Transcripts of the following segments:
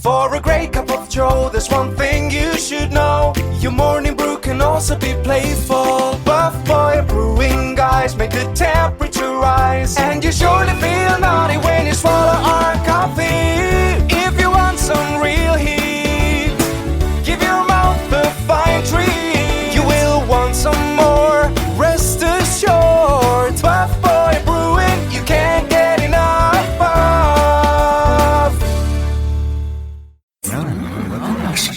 For a great cup of joe, there's one thing you should know. Your morning brew can also be playful. Buff Boy Brewing guys make the temperature rise, and you surely feel naughty when you swallow our coffee. If you want some real heat, give your mouth a fine treat. You will want some more, rest assured. Buff Boy Brewing, you can't get enough of.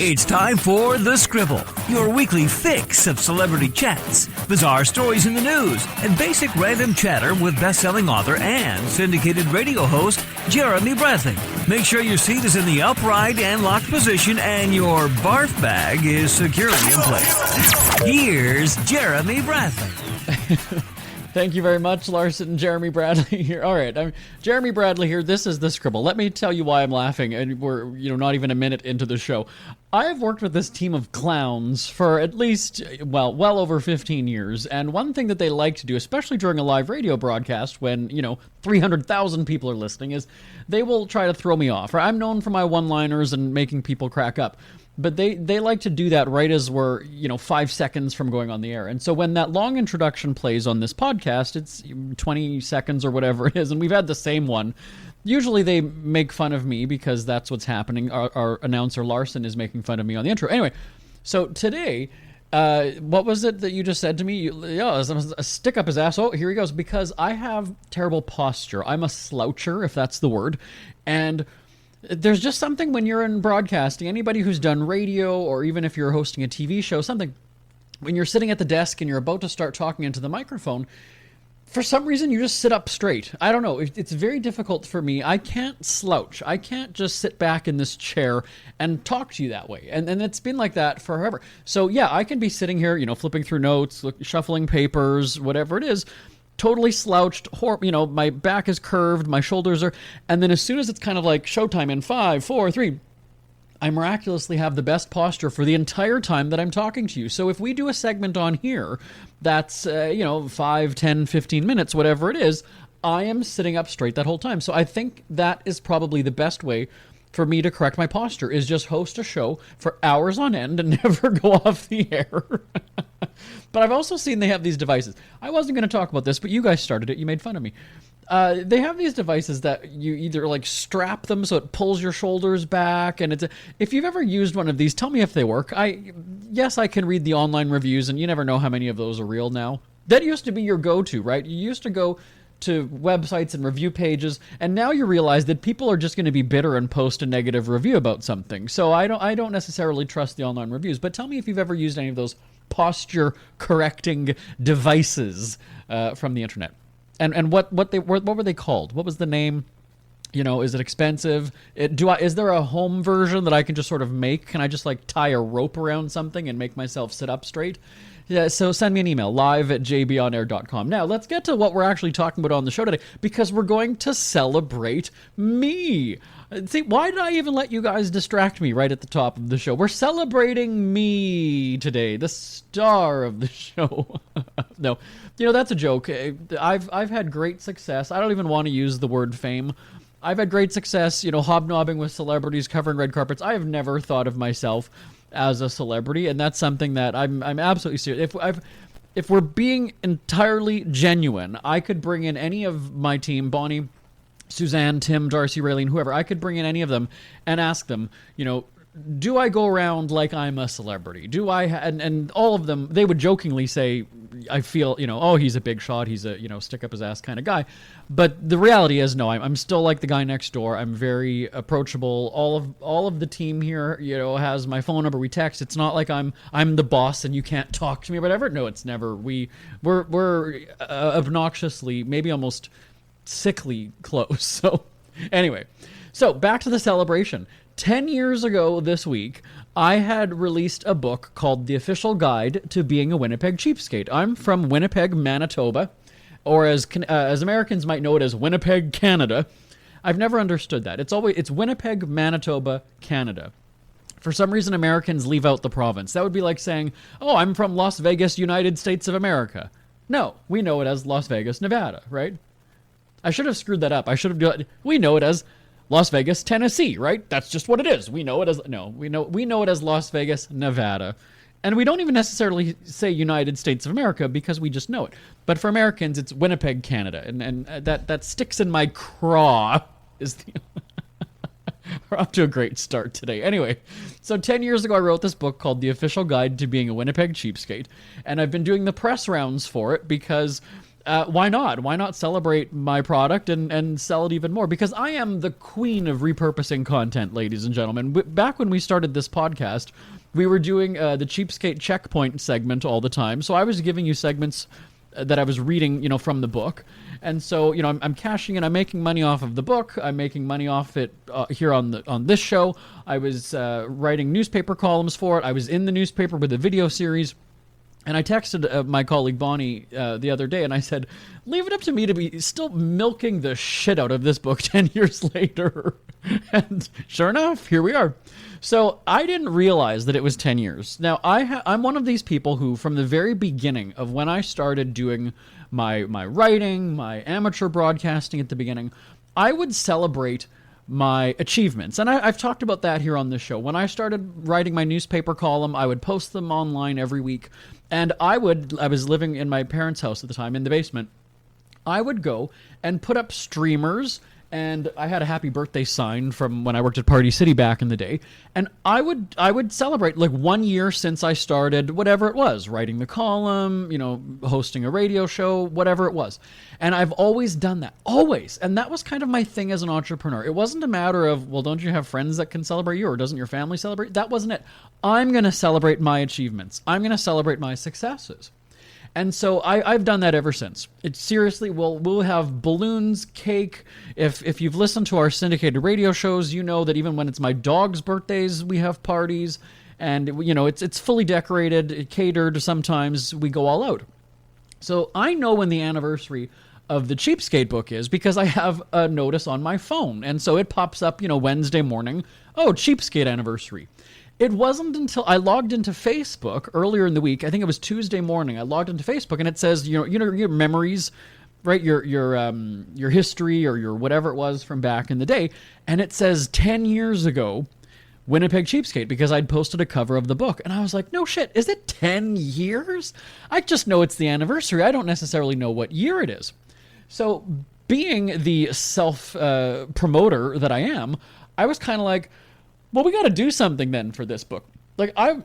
It's time for The Scribble, your weekly fix of celebrity chats, bizarre stories in the news, and basic random chatter with best-selling author and syndicated radio host Jeremy Bradley. Make sure your seat is in the upright and locked position and your barf bag is securely in place. Here's Jeremy Bradley. Thank you very much, Larson and Jeremy Bradley here. All right, I'm Jeremy Bradley here. This is The Scribble. Let me tell you why I'm laughing, and we're not even a minute into the show. I have worked with this team of clowns for at least, well over 15 years, and one thing that they like to do, especially during a live radio broadcast when, 300,000 people are listening, is they will try to throw me off. I'm known for my one-liners and making people crack up. But they like to do that right as we're, 5 seconds from going on the air. And so when that long introduction plays on this podcast, it's 20 seconds or whatever it is, and we've had the same one. Usually they make fun of me because that's what's happening. Our announcer Larson is making fun of me on the intro. Anyway, so today, what was it that you just said to me? A stick up his ass. Oh, here he goes. Because I have terrible posture. I'm a sloucher, if that's the word. And there's just something when you're in broadcasting, anybody who's done radio or even if you're hosting a TV show, something, when you're sitting at the desk and you're about to start talking into the microphone, for some reason you just sit up straight. I don't know. It's very difficult for me. I can't slouch. I can't just sit back in this chair and talk to you that way. And it's been like that forever. So yeah, I can be sitting here, flipping through notes, shuffling papers, whatever it is, totally slouched, my back is curved, my shoulders are, and then as soon as it's kind of like showtime in 5, 4, 3, I miraculously have the best posture for the entire time that I'm talking to you. So if we do a segment on here that's, 5, 10, 15 minutes, whatever it is, I am sitting up straight that whole time. So I think that is probably the best way for me to correct my posture, is just host a show for hours on end and never go off the air. But I've also seen they have these devices. I wasn't going to talk about this, but you guys started it. You made fun of me. They have these devices that you either strap them so it pulls your shoulders back, and if you've ever used one of these, tell me if they work. Yes, I can read the online reviews, and you never know how many of those are real now. That used to be your go-to, right? You used to go to websites and review pages, and now you realize that people are just going to be bitter and post a negative review about something. So I don't necessarily trust the online reviews, but tell me if you've ever used any of those posture correcting devices from the internet, and what were they called? What was the name? Is it expensive? Is there a home version that I can just sort of make? Can I just tie a rope around something and make myself sit up straight? Yeah, so send me an email, live@jbonair.com. Now, let's get to what we're actually talking about on the show today, because we're going to celebrate me. See, why did I even let you guys distract me right at the top of the show? We're celebrating me today, the star of the show. No, that's a joke. I've had great success. I don't even want to use the word fame. I've had great success, hobnobbing with celebrities, covering red carpets. I have never thought of myself as a celebrity, and that's something that I'm absolutely serious. If we're being entirely genuine, I could bring in any of my team, Bonnie, Suzanne, Tim, Darcy, Raylene, whoever. I could bring in any of them and ask them, do I go around like I'm a celebrity? Do I? And all of them, they would jokingly say, I feel, oh, he's a big shot. He's a, stick up his ass kind of guy. But the reality is, no, I'm still like the guy next door. I'm very approachable. All of the team here, has my phone number. We text. It's not like I'm the boss and you can't talk to me or whatever. No, it's never. We're obnoxiously, maybe almost sickly close. So anyway, back to the celebration. 10 years ago this week, I had released a book called The Official Guide to Being a Winnipeg Cheapskate. I'm from Winnipeg, Manitoba, or as Americans might know it as Winnipeg, Canada. I've never understood that. It's Winnipeg, Manitoba, Canada. For some reason, Americans leave out the province. That would be like saying, oh, I'm from Las Vegas, United States of America. No, we know it as Las Vegas, Nevada, right? I should have screwed that up. We know it as Las Vegas, Tennessee, right? That's just what it is. We know it as we know it as Las Vegas, Nevada. And we don't even necessarily say United States of America because we just know it. But for Americans, it's Winnipeg, Canada. And that sticks in my craw. We're off to a great start today. Anyway, so 10 years ago, I wrote this book called The Official Guide to Being a Winnipeg Cheapskate. And I've been doing the press rounds for it because why not? Why not celebrate my product and sell it even more? Because I am the queen of repurposing content, ladies and gentlemen. Back when we started this podcast, we were doing the Cheapskate Checkpoint segment all the time. So I was giving you segments that I was reading, from the book. And so, I'm cashing in. I'm making money off of the book. I'm making money off it here on this show. I was writing newspaper columns for it. I was in the newspaper with a video series. And I texted my colleague Bonnie the other day, and I said, leave it up to me to be still milking the shit out of this book 10 years later. And sure enough, here we are. So I didn't realize that it was 10 years. Now, I'm one of these people who, from the very beginning of when I started doing my writing, my amateur broadcasting at the beginning, I would celebrate my achievements. And I've talked about that here on this show. When I started writing my newspaper column, I would post them online every week. And I was living in my parents' house at the time, in the basement. I would go and put up streamers, and I had a happy birthday sign from when I worked at Party City back in the day. And I would celebrate like 1 year since I started whatever it was, writing the column, hosting a radio show, whatever it was. And I've always done that, always. And that was kind of my thing as an entrepreneur. It wasn't a matter of, well, don't you have friends that can celebrate you, or doesn't your family celebrate? That wasn't it. I'm going to celebrate my achievements. I'm going to celebrate my successes. And so I've done that ever since. It's seriously, we'll have balloons, cake. If you've listened to our syndicated radio shows, you know that even when it's my dog's birthdays, we have parties. And, it's fully decorated, catered. Sometimes we go all out. So I know when the anniversary of the Cheapskate book is because I have a notice on my phone. And so it pops up, Wednesday morning. Oh, Cheapskate anniversary. It wasn't until I logged into Facebook earlier in the week, I think it was Tuesday morning, I logged into Facebook and it says, your memories, right? Your history or your whatever it was from back in the day. And it says 10 years ago, Winnipeg Cheapskate, because I'd posted a cover of the book. And I was like, no shit, is it 10 years? I just know it's the anniversary. I don't necessarily know what year it is. So being the self-promoter that I am, I was kind of like, well, we got to do something then for this book. Like I've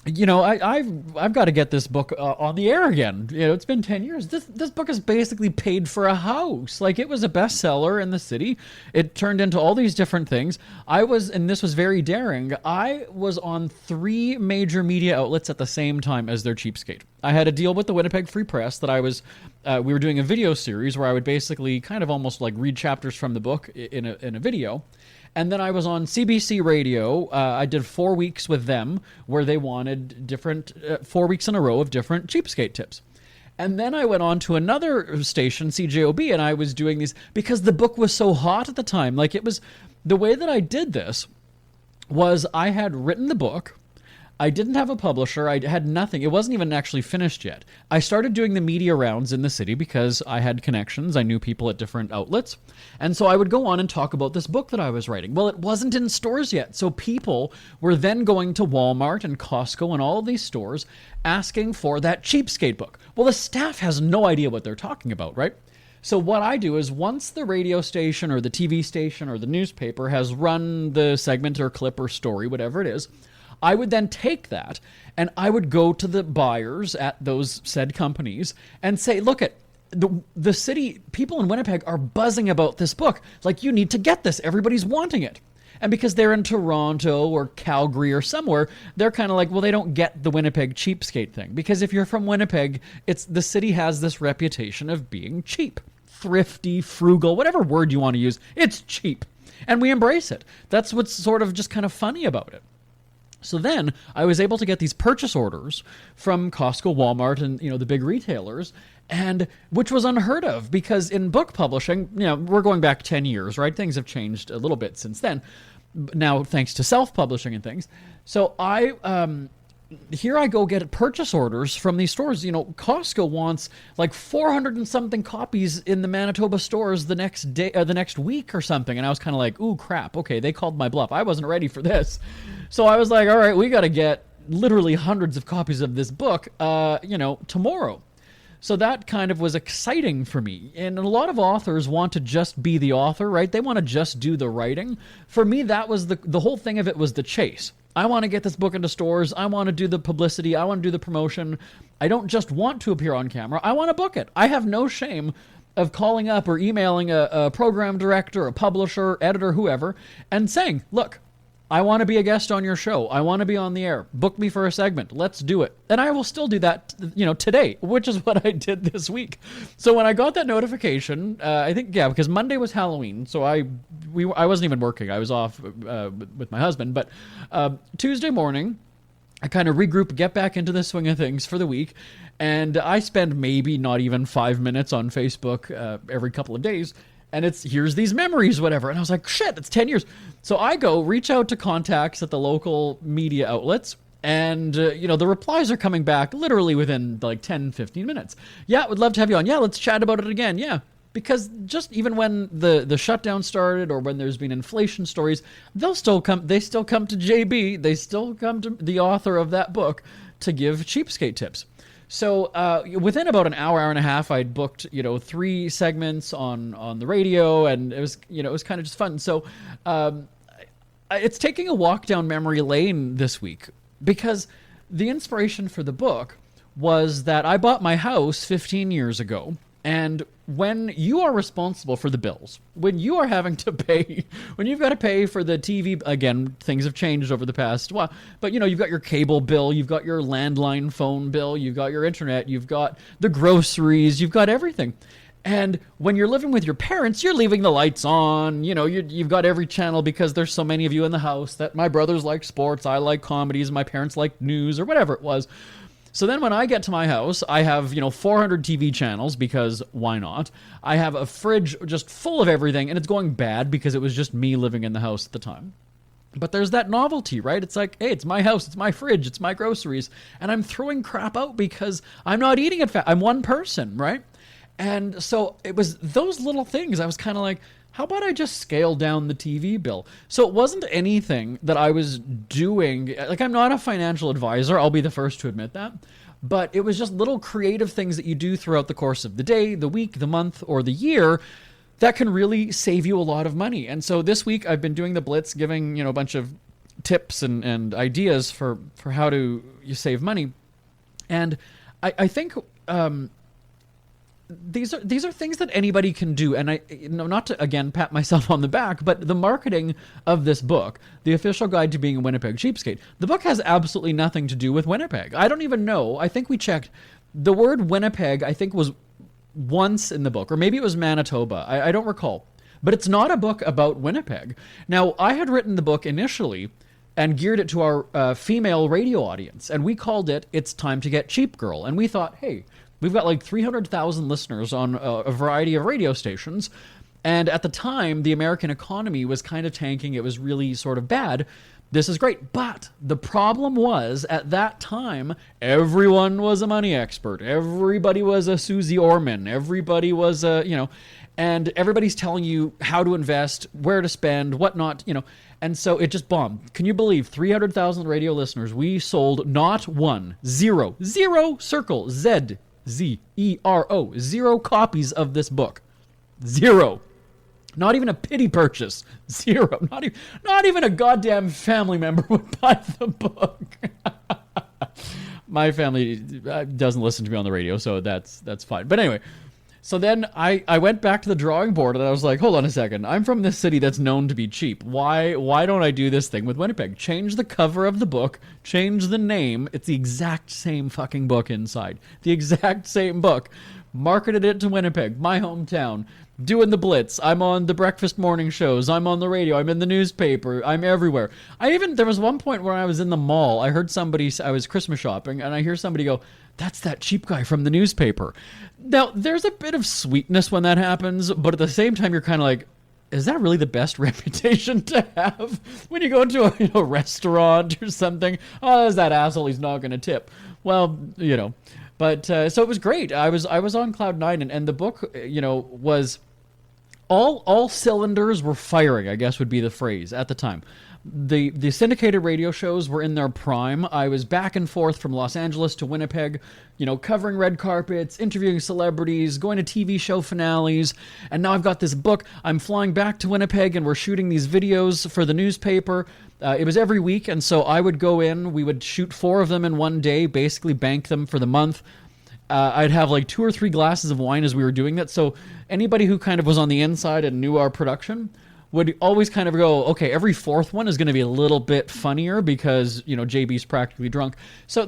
got to get this book on the air again. It's been 10 years. This book has basically paid for a house. Like, it was a bestseller in the city. It turned into all these different things. And this was very daring, I was on 3 major media outlets at the same time as their Cheapskate. I had a deal with the Winnipeg Free Press that we were doing a video series where I would basically kind of almost like read chapters from the book in a video. And then I was on CBC Radio. I did 4 weeks with them where they wanted different 4 weeks in a row of different Cheapskate tips. And then I went on to another station, CJOB, and I was doing these because the book was so hot at the time. Like, it was the way that I did this was I had written the book. I didn't have a publisher. I had nothing. It wasn't even actually finished yet. I started doing the media rounds in the city because I had connections. I knew people at different outlets. And so I would go on and talk about this book that I was writing. Well, it wasn't in stores yet. So people were then going to Walmart and Costco and all of these stores asking for that Cheapskate book. Well, the staff has no idea what they're talking about, right? So what I do is once the radio station or the TV station or the newspaper has run the segment or clip or story, whatever it is, I would then take that and I would go to the buyers at those said companies and say, look, at the city, people in Winnipeg are buzzing about this book. Like, you need to get this. Everybody's wanting it. And because they're in Toronto or Calgary or somewhere, they're kind of like, well, they don't get the Winnipeg Cheapskate thing. Because if you're from Winnipeg, the city has this reputation of being cheap, thrifty, frugal, whatever word you want to use. It's cheap. And we embrace it. That's what's sort of just kind of funny about it. So then I was able to get these purchase orders from Costco, Walmart, and the big retailers, and which was unheard of because in book publishing, we're going back 10 years, right? Things have changed a little bit since then. Now, thanks to self-publishing and things. So I here I go get purchase orders from these stores. Costco wants like 400 and something copies in the Manitoba stores the next day, the next week or something. And I was kind of like, ooh, crap. Okay, they called my bluff. I wasn't ready for this. So I was like, all right, we got to get literally hundreds of copies of this book, tomorrow. So that kind of was exciting for me. And a lot of authors want to just be the author, right? They want to just do the writing. For me, that was the whole thing of it was the chase. I want to get this book into stores. I want to do the publicity. I want to do the promotion. I don't just want to appear on camera. I want to book it. I have no shame of calling up or emailing a program director, a publisher, editor, whoever, and saying, look, I want to be a guest on your show. I want to be on the air. Book me for a segment. Let's do it. And I will still do that, today, which is what I did this week. So when I got that notification, I think, because Monday was Halloween, so I wasn't even working. I was off with my husband. But Tuesday morning, I kind of regroup, get back into the swing of things for the week, and I spend maybe not even 5 minutes on Facebook every couple of days. And here's these memories, whatever. And I was like, shit, it's 10 years. So I reach out to contacts at the local media outlets. And, the replies are coming back literally within like 10, 15 minutes. Yeah, would love to have you on. Yeah, let's chat about it again. Yeah. Because just even when the shutdown started or when there's been inflation stories, they still come to JB. They still come to the author of that book to give cheapskate tips. So within about an hour and a half, I'd booked 3 segments on the radio, and it was kind of just fun. So it's taking a walk down memory lane this week, because the inspiration for the book was that I bought my house 15 years ago. And when you are responsible for the bills, when you are having to pay, when you've got to pay for the TV, again, things have changed over the past while, but you've got your cable bill, you've got your landline phone bill, you've got your internet, you've got the groceries, you've got everything. And when you're living with your parents, you're leaving the lights on, you've got every channel because there's so many of you in the house that my brothers like sports, I like comedies, my parents like news or whatever it was. So then when I get to my house, I have, 400 TV channels because why not? I have a fridge just full of everything, and it's going bad because it was just me living in the house at the time. But there's that novelty, right? It's like, hey, it's my house, it's my fridge, it's my groceries, and I'm throwing crap out because I'm not eating it fast. I'm one person, right? And so it was those little things. I was kind of like, how about I just scale down the TV bill? So it wasn't anything that I was doing. Like, I'm not a financial advisor. I'll be the first to admit that. But it was just little creative things that you do throughout the course of the day, the week, the month, or the year that can really save you a lot of money. And so this week I've been doing the Blitz, giving, a bunch of tips and ideas for how to save money. And I think these are things that anybody can do, and not to again pat myself on the back, but the marketing of this book, The Official Guide to Being a Winnipeg Cheapskate, the book has absolutely nothing to do with Winnipeg. I don't even know. I think we checked. The word Winnipeg, I think, was once in the book, or maybe it was Manitoba. I don't recall. But it's not a book about Winnipeg. Now, I had written the book initially and geared it to our female radio audience, and we called it It's Time to Get Cheap Girl. And we thought, hey, we've got like 300,000 listeners on a variety of radio stations. And at the time, the American economy was kind of tanking. It was really sort of bad. This is great. But the problem was, at that time, everyone was a money expert. Everybody was a Susie Orman. Everybody was and everybody's telling you how to invest, where to spend, what not, And so it just bombed. Can you believe 300,000 radio listeners? We sold not one, zero, circle, Z-E-R-O, 0 copies of this book. 0. Not even a pity purchase. 0. Not even a goddamn family member would buy the book. My family doesn't listen to me on the radio, so that's fine. But anyway, so then I went back to the drawing board and I was like, hold on a second. I'm from this city that's known to be cheap. Why don't I do this thing with Winnipeg? Change the cover of the book, change the name. It's the exact same fucking book inside. The exact same book. Marketed it to Winnipeg, my hometown. Doing the Blitz. I'm on the breakfast morning shows. I'm on the radio. I'm in the newspaper. I'm everywhere. There was one point where I was in the mall. I heard I was Christmas shopping, and I hear somebody go, that's that cheap guy from the newspaper. Now, there's a bit of sweetness when that happens, but at the same time, you're kind of like, is that really the best reputation to have when you go into a restaurant or something? Oh, there's that asshole, he's not going to tip. Well, but so it was great. I was on cloud nine, and the book, was all cylinders were firing, I guess would be the phrase at the time. The syndicated radio shows were in their prime. I was back and forth from Los Angeles to Winnipeg, covering red carpets, interviewing celebrities, going to TV show finales, and now I've got this book. I'm flying back to Winnipeg, and we're shooting these videos for the newspaper. It was every week, and so I would go in, we would shoot 4 of them in one day, basically bank them for the month. I'd have like 2 or 3 glasses of wine as we were doing that, so anybody who kind of was on the inside and knew our production would always kind of go, okay, every 4th one is going to be a little bit funnier because, JB's practically drunk. So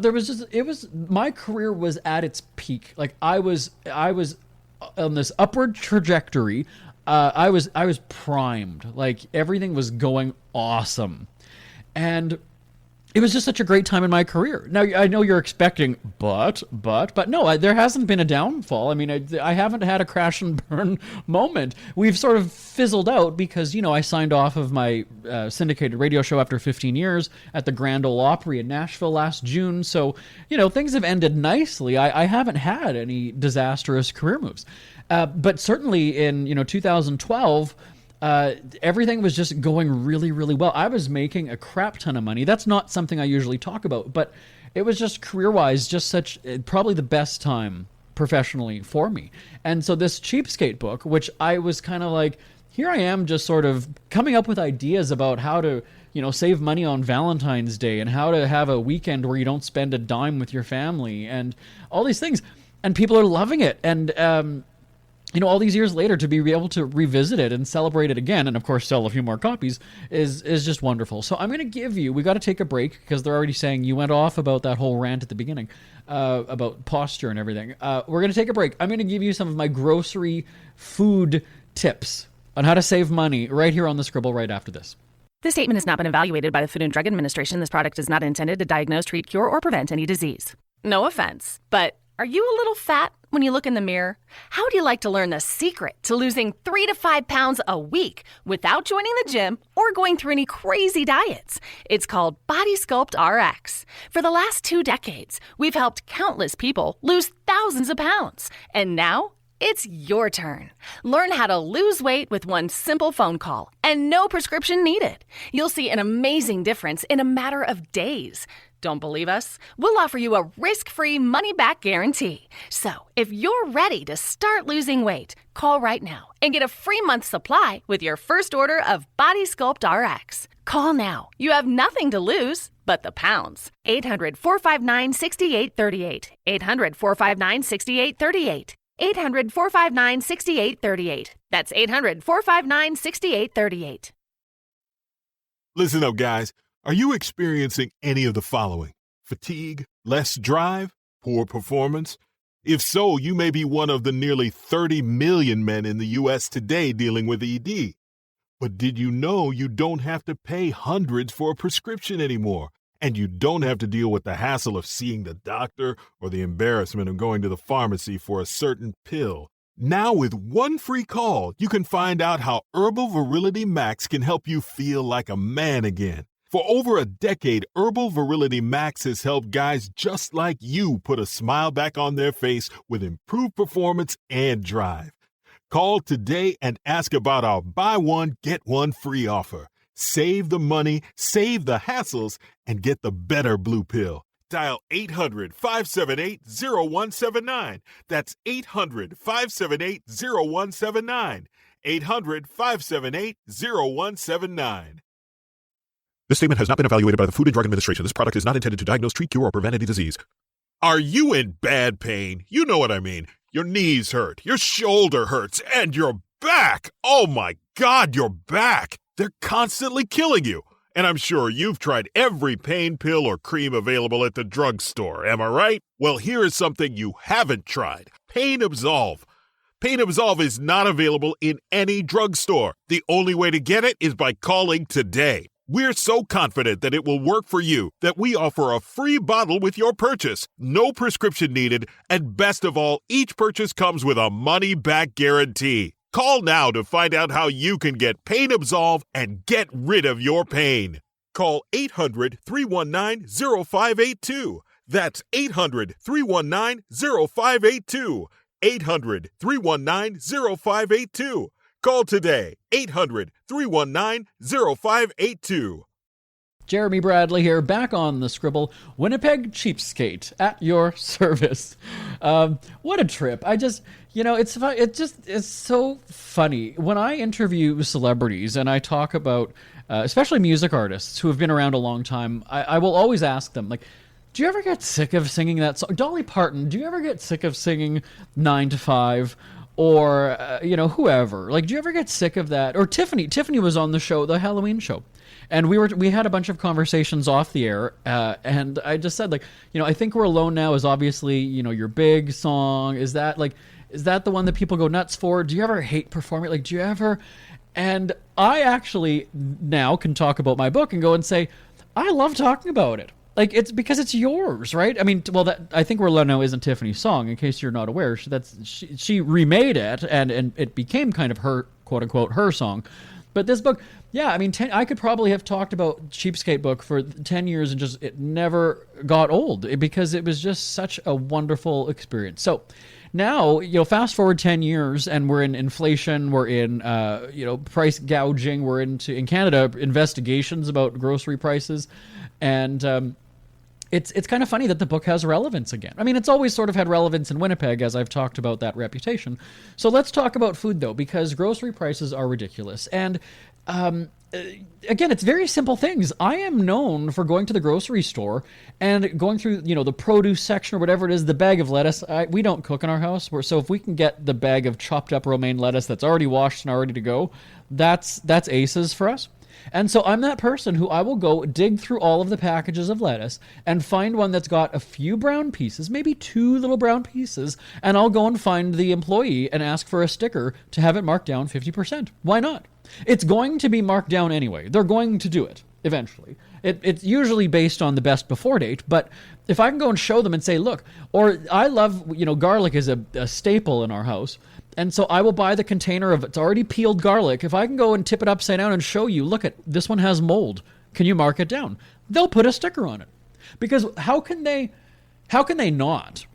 my career was at its peak. Like I was on this upward trajectory. I was primed. Like everything was going awesome. And it was just such a great time in my career. Now, I know you're expecting, but no, there hasn't been a downfall. I mean, I haven't had a crash and burn moment. We've sort of fizzled out because, I signed off of my syndicated radio show after 15 years at the Grand Ole Opry in Nashville last June. So, things have ended nicely. I haven't had any disastrous career moves. But certainly in, 2012... everything was just going really, really well. I was making a crap ton of money. That's not something I usually talk about, but it was just career-wise, probably the best time professionally for me. And so this Cheapskate book, which I was kind of like, here I am just sort of coming up with ideas about how to, save money on Valentine's Day and how to have a weekend where you don't spend a dime with your family and all these things. And people are loving it. And, all these years later, to be able to revisit it and celebrate it again, and of course sell a few more copies, is just wonderful. So I'm going to give you, we got to take a break because they're already saying you went off about that whole rant at the beginning about posture and everything. We're going to take a break. I'm going to give you some of my grocery food tips on how to save money right here on the Scribble right after this. This statement has not been evaluated by the Food and Drug Administration. This product is not intended to diagnose, treat, cure, or prevent any disease. No offense, but are you a little fat when you look in the mirror? How do you like to learn the secret to losing 3 to 5 pounds a week without joining the gym or going through any crazy diets? It's called Body Sculpt RX. For the last 2 decades, we've helped countless people lose thousands of pounds. And now it's your turn. Learn how to lose weight with one simple phone call and no prescription needed. You'll see an amazing difference in a matter of days. Don't believe us? We'll offer you a risk-free money-back guarantee. So, if you're ready to start losing weight, call right now and get a free month supply with your first order of Body Sculpt RX. Call now. You have nothing to lose but the pounds. 800-459-6838. 800-459-6838. 800-459-6838. That's 800-459-6838. Listen up, guys. Are you experiencing any of the following? Fatigue, less drive, poor performance? If so, you may be one of the nearly 30 million men in the U.S. today dealing with ED. But did you know you don't have to pay hundreds for a prescription anymore? And you don't have to deal with the hassle of seeing the doctor or the embarrassment of going to the pharmacy for a certain pill. Now with one free call, you can find out how Herbal Virility Max can help you feel like a man again. For over a decade, Herbal Virility Max has helped guys just like you put a smile back on their face with improved performance and drive. Call today and ask about our buy one, get one free offer. Save the money, save the hassles, and get the better blue pill. Dial 800-578-0179. That's 800-578-0179. 800-578-0179. This statement has not been evaluated by the Food and Drug Administration. This product is not intended to diagnose, treat, cure, or prevent any disease. Are you in bad pain? You know what I mean. Your knees hurt, your shoulder hurts, and your back. Oh my God, your back. They're constantly killing you. And I'm sure you've tried every pain pill or cream available at the drugstore, am I right? Well, here is something you haven't tried. Pain Absolve. Pain Absolve is not available in any drugstore. The only way to get it is by calling today. We're so confident that it will work for you that we offer a free bottle with your purchase, no prescription needed, and best of all, each purchase comes with a money-back guarantee. Call now to find out how you can get Pain Absolve and get rid of your pain. Call 800-319-0582. That's 800-319-0582. 800-319-0582. Call today. 800-319-0582. Jeremy Bradley here, back on the Scribble. Winnipeg Cheapskate at your service. What a trip. I just, it's so funny. When I interview celebrities and I talk about, especially music artists who have been around a long time, I will always ask them, like, do you ever get sick of singing that song? Dolly Parton, do you ever get sick of singing 9 to 5? Or, whoever. Like, do you ever get sick of that? Or Tiffany. Tiffany was on the show, the Halloween show. And we had a bunch of conversations off the air, and I just said, like, I Think We're Alone Now is obviously, your big song. Is that the one that people go nuts for? Do you ever hate performing? Like, do you ever? And I actually now can talk about my book and go and say, I love talking about it. Like, it's because it's yours, right? I mean, well, that I Think We're Alone Now isn't Tiffany's song, in case you're not aware. She remade it, and it became kind of her, quote-unquote, her song. But this book, yeah, I mean, I could probably have talked about Cheapskate book for 10 years and just it never got old because it was just such a wonderful experience. So now, fast forward 10 years and we're in inflation, we're in, price gouging, we're in Canada, investigations about grocery prices. And it's kind of funny that the book has relevance again. I mean, it's always sort of had relevance in Winnipeg, as I've talked about that reputation. So let's talk about food, though, because grocery prices are ridiculous. And again, it's very simple things. I am known for going to the grocery store and going through, the produce section or whatever it is, the bag of lettuce. We don't cook in our house. So if we can get the bag of chopped up romaine lettuce that's already washed and ready to go, that's aces for us. And so I'm that person who I will go dig through all of the packages of lettuce and find one that's got a few brown pieces, maybe 2 little brown pieces, and I'll go and find the employee and ask for a sticker to have it marked down 50%. Why not? It's going to be marked down anyway. They're going to do it eventually. It's usually based on the best before date, but if I can go and show them and say, look, or I love, garlic is a staple in our house. And so I will buy the container of it's already peeled garlic. If I can go and tip it upside down and show you, look, this one has mold. Can you mark it down? They'll put a sticker on it. Because how can they not?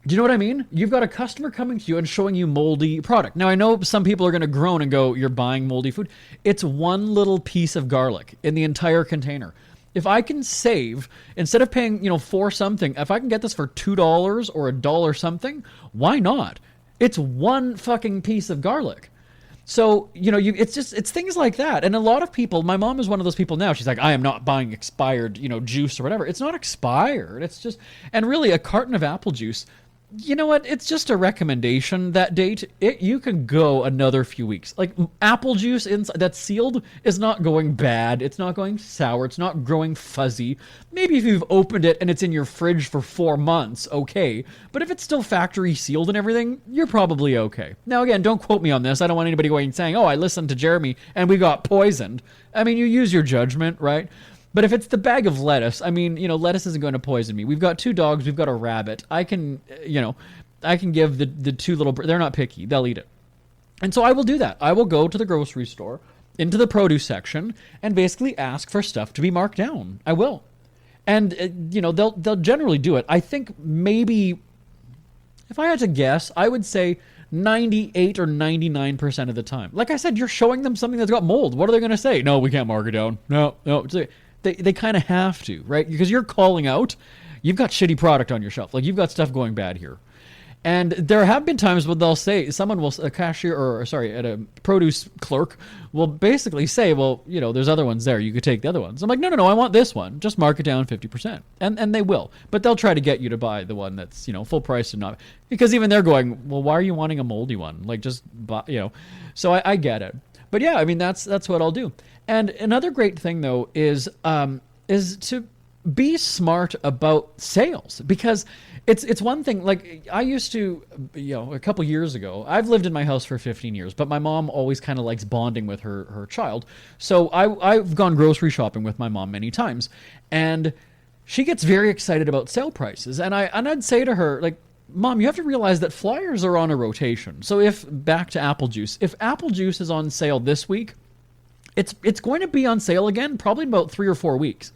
Do you know what I mean? You've got a customer coming to you and showing you moldy product. Now, I know some people are going to groan and go, you're buying moldy food. It's one little piece of garlic in the entire container. If I can save, instead of paying, for something, if I can get this for $2 or $1 something, why not? It's one fucking piece of garlic. So, it's things like that. And a lot of people, my mom is one of those people now, she's like, I am not buying expired, juice or whatever. It's not expired. It's just, and really a carton of apple juice, you know what? It's just a recommendation, that date. You can go another few weeks. Like, apple juice that's sealed is not going bad. It's not going sour. It's not growing fuzzy. Maybe if you've opened it and it's in your fridge for 4 months, okay. But if it's still factory sealed and everything, you're probably okay. Now, again, don't quote me on this. I don't want anybody going and saying, oh, I listened to Jeremy and we got poisoned. I mean, you use your judgment, right? But if it's the bag of lettuce, I mean, lettuce isn't going to poison me. We've got 2 dogs. We've got a rabbit. I can give the 2 little, they're not picky. They'll eat it. And so I will do that. I will go to the grocery store, into the produce section, and basically ask for stuff to be marked down. I will. And, they'll generally do it. I think maybe, if I had to guess, I would say 98 or 99% of the time. Like I said, you're showing them something that's got mold. What are they going to say? No, we can't mark it down. No. They kind of have to, right? Because you're calling out, you've got shitty product on your shelf. Like, you've got stuff going bad here. And there have been times when they'll say, a cashier, at a produce clerk will basically say, well, there's other ones there. You could take the other ones. I'm like, no, I want this one. Just mark it down 50%. And they will. But they'll try to get you to buy the one that's, full price and not. Because even they're going, well, why are you wanting a moldy one? Like, just buy, So I get it. But yeah, I mean, that's what I'll do. And another great thing, though, is to be smart about sales, because it's one thing. Like, I used to, a couple years ago, I've lived in my house for 15 years, but my mom always kind of likes bonding with her child. So I've gone grocery shopping with my mom many times, and she gets very excited about sale prices. And I'd say to her, like, Mom, you have to realize that Flyers are on a rotation. So back to apple juice, if apple juice is on sale this week, it's going to be on sale again probably in about 3 or 4 weeks.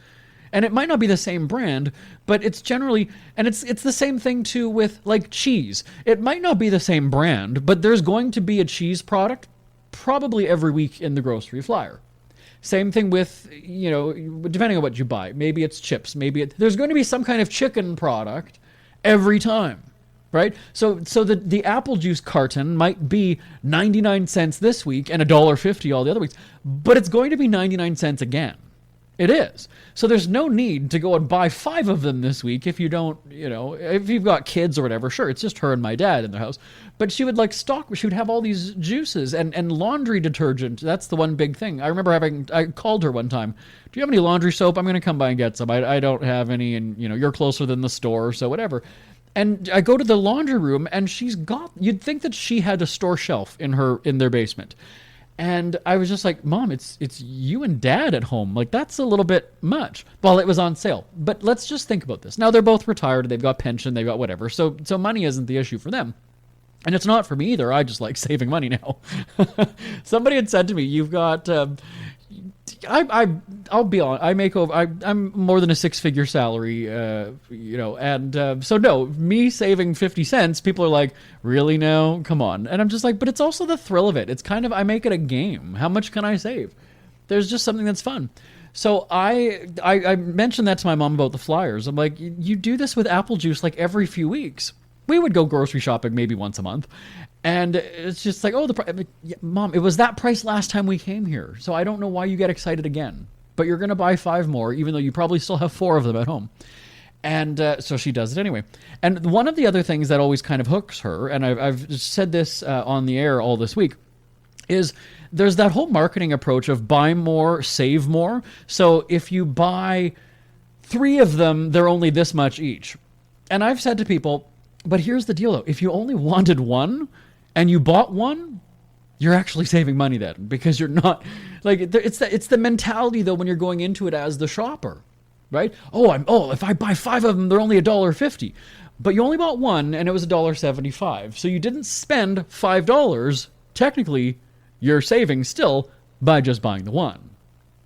And it might not be the same brand, but it's generally, and it's the same thing too with like cheese. It might not be the same brand, but there's going to be a cheese product probably every week in the grocery flyer. Same thing with, depending on what you buy. Maybe it's chips. There's going to be some kind of chicken product every time, right? So the apple juice carton might be 99 cents this week and $1.50 all the other weeks, but it's going to be 99 cents again. It is. So there's no need to go and buy 5 of them this week if you don't, if you've got kids or whatever. Sure, it's just her and my dad in the house. But she would she would have all these juices and laundry detergent. That's the one big thing. I remember I called her one time. Do you have any laundry soap? I'm going to come by and get some. I don't have any, and you're closer than the store, so whatever. And I go to the laundry room and you'd think that she had a store shelf in their basement. And I was just like, Mom, it's you and Dad at home. Like, that's a little bit much. Well, it was on sale. But let's just think about this. Now, they're both retired. They've got pension. They've got whatever. So money isn't the issue for them. And it's not for me either. I just like saving money now. Somebody had said to me, you've got... I'll be on. I'm more than a 6-figure salary, so no, me saving 50 cents, people are like, really? No, come on. And I'm just like, but it's also the thrill of it. It's kind of, I make it a game. How much can I save? There's just something that's fun. So I mentioned that to my mom about the Flyers. I'm like, you do this with apple juice like every few weeks. We would go grocery shopping maybe once a month. And it's just like, Mom, it was that price last time we came here. So I don't know why you get excited again. But you're going to buy 5 more, even though you probably still have 4 of them at home. And so she does it anyway. And one of the other things that always kind of hooks her, and I've said this on the air all this week, is there's that whole marketing approach of buy more, save more. So if you buy 3 of them, they're only this much each. And I've said to people, but here's the deal, though. If you only wanted 1 and you bought 1, you're actually saving money then, because you're not like it's the mentality though when you're going into it as the shopper, right? If I buy 5 of them, they're only $1.50, but you only bought 1 and it was $1.75, so you didn't spend $5. Technically, you're saving still by just buying the 1.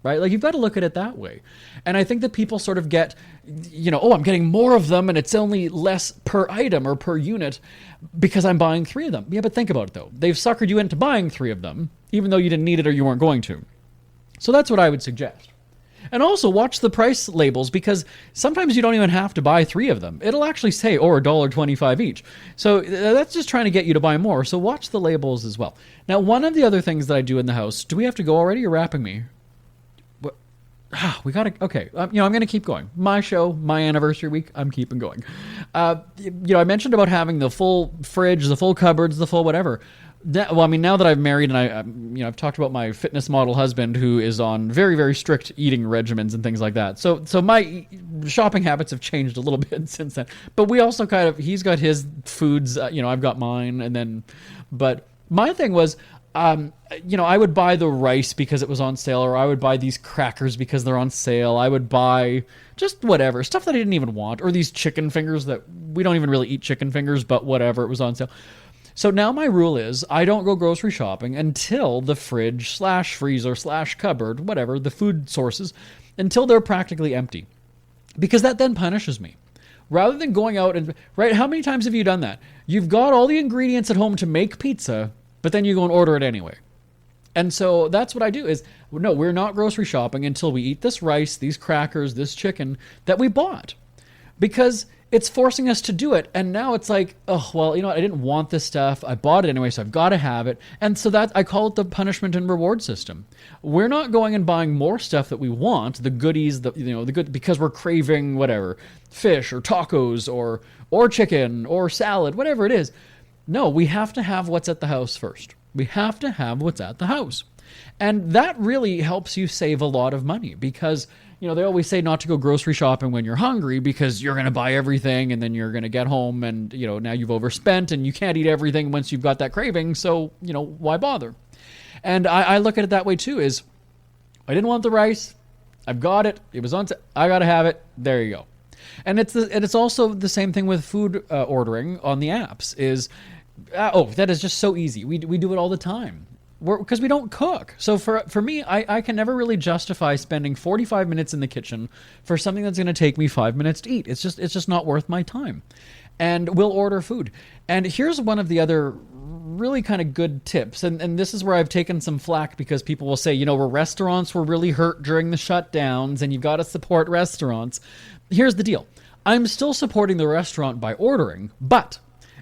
Right? Like, you've got to look at it that way. And I think that people sort of get, I'm getting more of them and it's only less per item or per unit because I'm buying 3 of them. Yeah, but think about it, though. They've suckered you into buying 3 of them, even though you didn't need it or you weren't going to. So that's what I would suggest. And also watch the price labels, because sometimes you don't even have to buy 3 of them. It'll actually say, $1.25 each. So that's just trying to get you to buy more. So watch the labels as well. Now, one of the other things that I do in the house, do we have to go already? You're wrapping me. We gotta, okay. I'm gonna keep going. My show, my anniversary week, I'm keeping going. I mentioned about having the full fridge, the full cupboards, the full whatever. Now that I'm married and I've talked about my fitness model husband who is on very, very strict eating regimens and things like that. So my shopping habits have changed a little bit since then. But we also he's got his foods, I've got mine, but my thing was, I would buy the rice because it was on sale, or I would buy these crackers because they're on sale. I would buy just whatever, stuff that I didn't even want, or these chicken fingers that we don't even really eat chicken fingers, but whatever, it was on sale. So now my rule is I don't go grocery shopping until the fridge / freezer / cupboard, whatever, the food sources, until they're practically empty, because that then punishes me. Rather than going out and, right, how many times have you done that? You've got all the ingredients at home to make pizza, but then you go and order it anyway. And so that's what I do is, no, we're not grocery shopping until we eat this rice, these crackers, this chicken that we bought. Because it's forcing us to do it. And now it's like, oh, well, I didn't want this stuff. I bought it anyway, so I've got to have it. And so that I call it the punishment and reward system. We're not going and buying more stuff that we want, the goodies, the good, because we're craving whatever, fish or tacos or chicken or salad, whatever it is. No, we have to have what's at the house first. We have to have what's at the house. And that really helps you save a lot of money, because, they always say not to go grocery shopping when you're hungry, because you're going to buy everything and then you're going to get home and, now you've overspent and you can't eat everything once you've got that craving. So, why bother? And I look at it that way too, is I didn't want the rice. I've got it. It was on, I got to have it. There you go. And it's also the same thing with food ordering on the apps. That is just so easy. We do it all the time. Because we don't cook. So for me, I can never really justify spending 45 minutes in the kitchen for something that's going to take me 5 minutes to eat. It's just not worth my time. And we'll order food. And here's one of the other really kind of good tips. And this is where I've taken some flack because people will say, restaurants were really hurt during the shutdowns and you've got to support restaurants. Here's the deal. I'm still supporting the restaurant by ordering, but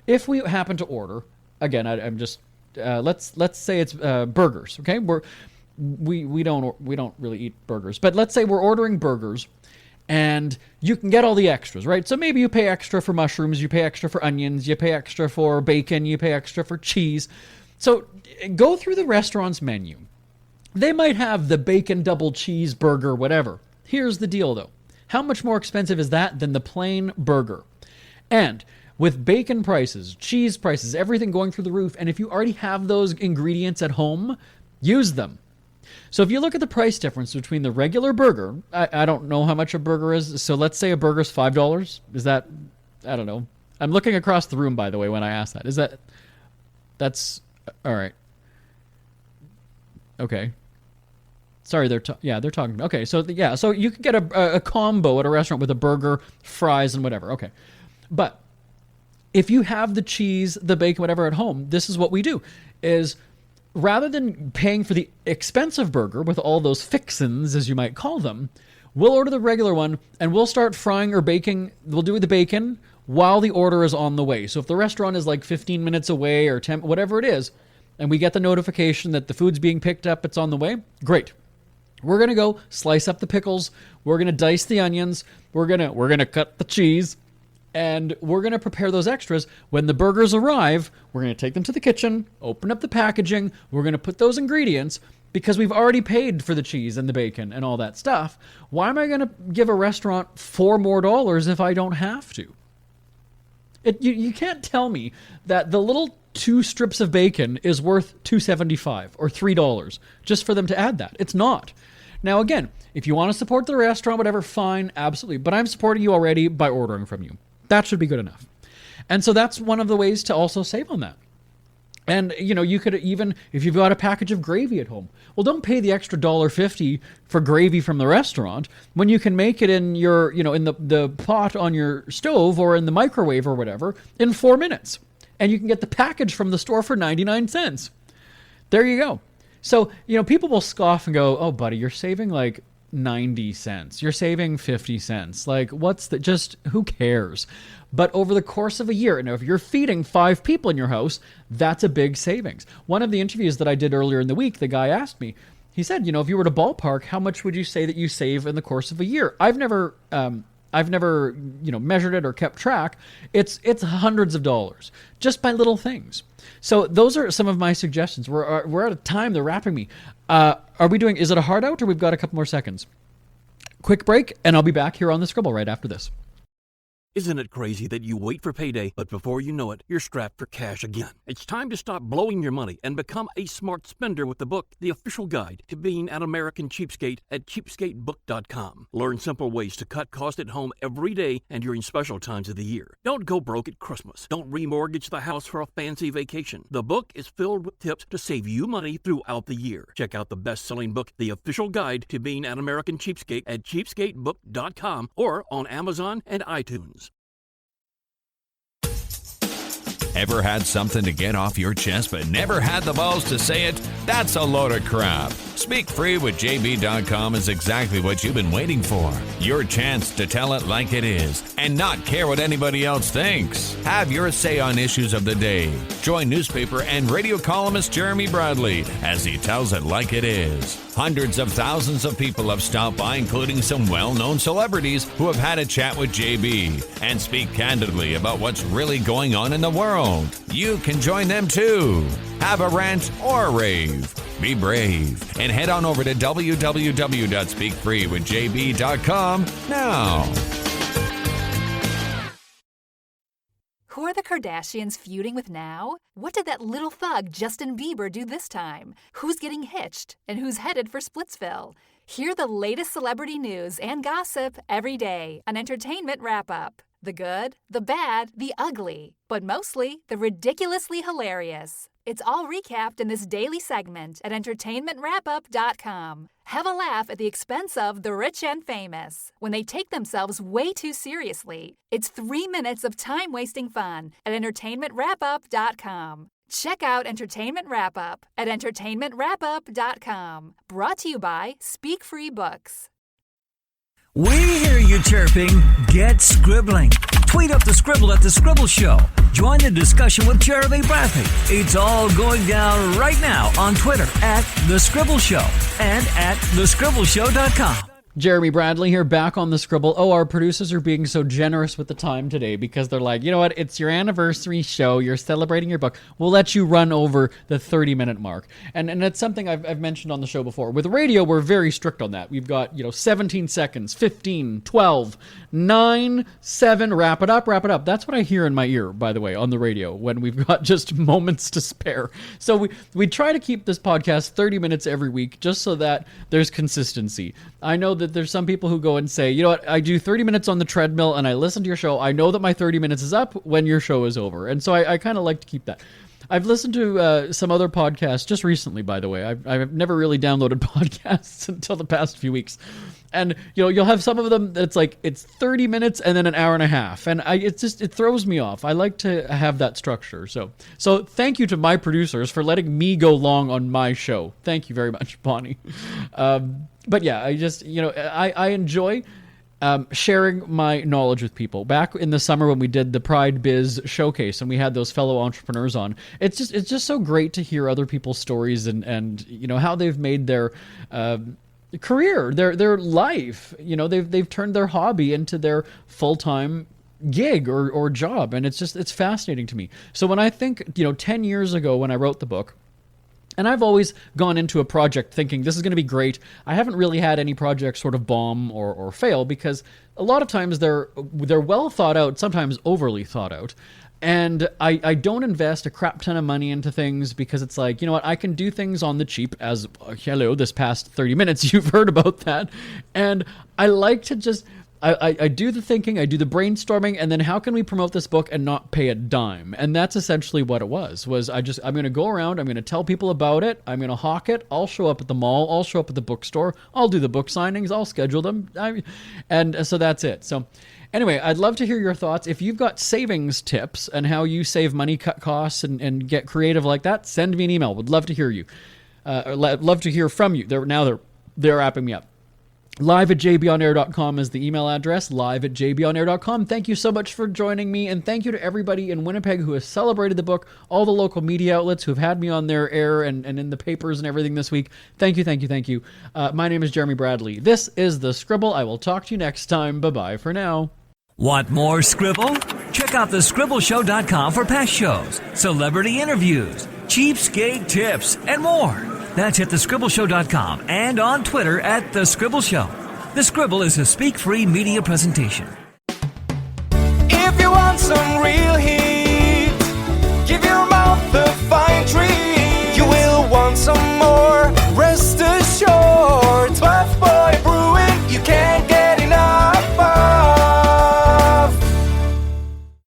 if we happen to order, again, I'm just... let's say it's burgers. Okay, we don't really eat burgers, but let's say we're ordering burgers, and you can get all the extras, right? So maybe you pay extra for mushrooms, you pay extra for onions, you pay extra for bacon, you pay extra for cheese. So go through the restaurant's menu. They might have the bacon double cheeseburger, whatever. Here's the deal, though. How much more expensive is that than the plain burger? And with bacon prices, cheese prices, everything going through the roof, and if you already have those ingredients at home, use them. So if you look at the price difference between the regular burger, I don't know how much a burger is, so let's say a burger's $5. Is that, I don't know. I'm looking across the room, by the way, when I ask that. That's, all right. Okay. Sorry, they're talking. Okay, so you can get a combo at a restaurant with a burger, fries, and whatever. Okay. But if you have the cheese, the bacon, whatever at home, this is what we do, is rather than paying for the expensive burger with all those fixins, as you might call them, we'll order the regular one and we'll start frying or baking. We'll do the bacon while the order is on the way. So if the restaurant is like 15 minutes away or 10, whatever it is, and we get the notification that the food's being picked up, it's on the way, great. We're going to go slice up the pickles. We're going to dice the onions. We're going to cut the cheese. And we're going to prepare those extras. When the burgers arrive, we're going to take them to the kitchen, open up the packaging. We're going to put those ingredients because we've already paid for the cheese and the bacon and all that stuff. Why am I going to give a restaurant $4 more if I don't have to? You can't tell me that the little 2 strips of bacon is worth $2.75 or $3 just for them to add that. It's not. Now, again, if you want to support the restaurant, whatever, fine, absolutely. But I'm supporting you already by ordering from you. That should be good enough. And so that's one of the ways to also save on that. And, you could even, if you've got a package of gravy at home, well, don't pay the extra $1.50 for gravy from the restaurant when you can make it in your, in the pot on your stove or in the microwave or whatever in 4 minutes. And you can get the package from the store for 99 cents. There you go. So, people will scoff and go, oh, buddy, you're saving like 90 cents. You're saving 50 cents. Like, who cares? But over the course of a year, and if you're feeding 5 people in your house, that's a big savings. One of the interviews that I did earlier in the week, the guy asked me, he said, if you were to ballpark, how much would you say that you save in the course of a year? I've never measured it or kept track. It's hundreds of dollars just by little things. So those are some of my suggestions. We're out of time. They're wrapping me. Is it a hard out or we've got a couple more seconds? Quick break, and I'll be back here on the Scribble right after this. Isn't it crazy that you wait for payday, but before you know it, you're strapped for cash again? It's time to stop blowing your money and become a smart spender with the book, The Official Guide to Being an American Cheapskate at cheapskatebook.com. Learn simple ways to cut costs at home every day and during special times of the year. Don't go broke at Christmas. Don't remortgage the house for a fancy vacation. The book is filled with tips to save you money throughout the year. Check out the best-selling book, The Official Guide to Being an American Cheapskate at cheapskatebook.com or on Amazon and iTunes. Ever had something to get off your chest but never had the balls to say it? That's a load of crap. Speak Free with JB.com is exactly what you've been waiting for. Your chance to tell it like it is and not care what anybody else thinks. Have your say on issues of the day. Join newspaper and radio columnist Jeremy Bradley as he tells it like it is. Hundreds of thousands of people have stopped by, including some well-known celebrities who have had a chat with JB and speak candidly about what's really going on in the world. You can join them too. Have a rant or a rave. Be brave and head on over to www.speakfreewithjb.com now. Who are the Kardashians feuding with now? What did that little thug Justin Bieber do this time? Who's getting hitched? And who's headed for Splitsville? Hear the latest celebrity news and gossip every day on Entertainment Wrap-Up. The good, the bad, the ugly, but mostly the ridiculously hilarious. It's all recapped in this daily segment at entertainmentwrapup.com. Have a laugh at the expense of the rich and famous when they take themselves way too seriously. It's 3 minutes of time-wasting fun at entertainmentwrapup.com. Check out Entertainment Wrap-Up at entertainmentwrapup.com. Brought to you by Speak Free Books. We hear you chirping. Get scribbling. Tweet up the Scribble at The Scribble Show. Join the discussion with Jeremy Bradley. It's all going down right now on Twitter at The Scribble Show and at thescribbleshow.com. Jeremy Bradley here, back on the Scribble. Oh, our producers are being so generous with the time today because they're like, you know what, it's your anniversary show, you're celebrating your book, we'll let you run over the 30-minute mark. And it's something I've mentioned on the show before. With radio, we're very strict on that. We've got, 17 seconds, 15, 12, 9, 7, wrap it up. That's what I hear in my ear, by the way, on the radio when we've got just moments to spare. So we try to keep this podcast 30 minutes every week just so that there's consistency. I know that there's some people who go and say, you know what, I do 30 minutes on the treadmill and I listen to your show. I know that my 30 minutes is up when your show is over. And so I kind of like to keep that. I've listened to some other podcasts just recently, by the way. I've never really downloaded podcasts until the past few weeks. And, you'll have some of them that's like, it's 30 minutes and then an hour and a half. And it throws me off. I like to have that structure. So thank you to my producers for letting me go long on my show. Thank you very much, Bonnie. But yeah, I just, I enjoy sharing my knowledge with people. Back in the summer when we did the Pride Biz showcase and we had those fellow entrepreneurs on, it's just so great to hear other people's stories and how they've made their career, their life. They've turned their hobby into their full-time gig or job, and it's fascinating to me. So when I think 10 years ago when I wrote the book, and I've always gone into a project thinking this is going to be great. I haven't really had any projects sort of bomb or fail because a lot of times they're well thought out, sometimes overly thought out. And I don't invest a crap ton of money into things because it's like, you know what, I can do things on the cheap as, this past 30 minutes, you've heard about that. And I like to just... I do the thinking, I do the brainstorming, and then how can we promote this book and not pay a dime? And that's essentially what it was I'm going to go around, I'm going to tell people about it, I'm going to hawk it, I'll show up at the mall, I'll show up at the bookstore, I'll do the book signings, I'll schedule them, and so that's it. So anyway, I'd love to hear your thoughts. If you've got savings tips and how you save money, cut costs, and get creative like that, send me an email. Would love to hear you. Love to hear from you. They're apping me up. live@jbonair.com is the email address, live@jbonair.com. Thank you so much for joining me, and thank you to everybody in Winnipeg who has celebrated the book, all the local media outlets who have had me on their air and in the papers and everything this week. Thank you. My name is Jeremy Bradley. This is The Scribble. I will talk to you next time. Bye-bye for now. Want more Scribble? Check out thescribbleshow.com for past shows, celebrity interviews, cheapskate tips, and more. That's at thescribbleshow.com and on Twitter at The Scribble Show. The Scribble is a Speak Free media presentation. If you want some real